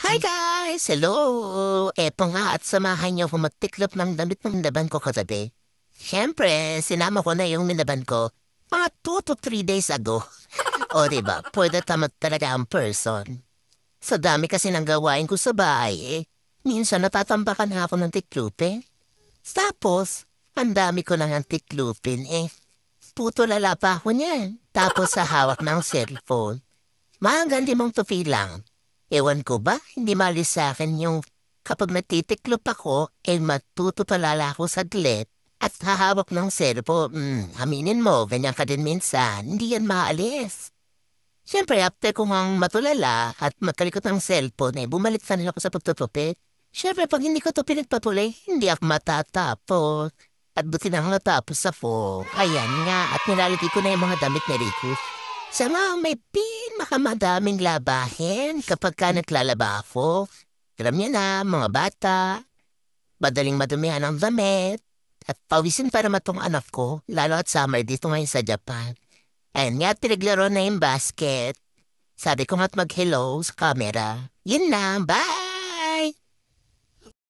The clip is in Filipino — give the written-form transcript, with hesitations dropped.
Hi guys! Hello! Eto nga at samahan niyo ako magtiklop ng damit ng laban ko kagabi. Siyempre, sinama ko na yung nilaban ko mga 2 to 3 days ago. O diba, pwede tamat talaga ang person. Sa dami kasi ng gawain ko sa bahay minsan natatambakan na ako ng tiklupin. Tapos, ang dami ko nang tiklupin puto lala pa ako niyan. Tapos sa hawak ng cellphone. Maagang limang tupi lang. Ewan ko ba, hindi malis sa akin yung kapag natitiklop ako, matutupalala ako saglit at hahawak ng cellphone. Aminin mo, ganyan ka din minsan, hindi yan maalis. Siyempre, after ko ngang matulala at matalikot ng cellphone, bumalik na rin ako sa pagtutupit. Siyempre, pag hindi ko ito pinagpatuloy, hindi ako matatapos. At buti na nga natapos ako. Ayan nga, at nilalagay ko na yung mga damit ni Rico. Sa mga may pinakamadaming labahin kapag ka naglalaba ako. Alam niyo na, mga bata, madaling madumihan ang damit. At pawisin pa naman tong anak ko, lalo at summer dito ngayon sa Japan. Ayan nga, pinaglaro na yung basket. Sabi ko nga't mag-hello sa camera. Yun lang, bye!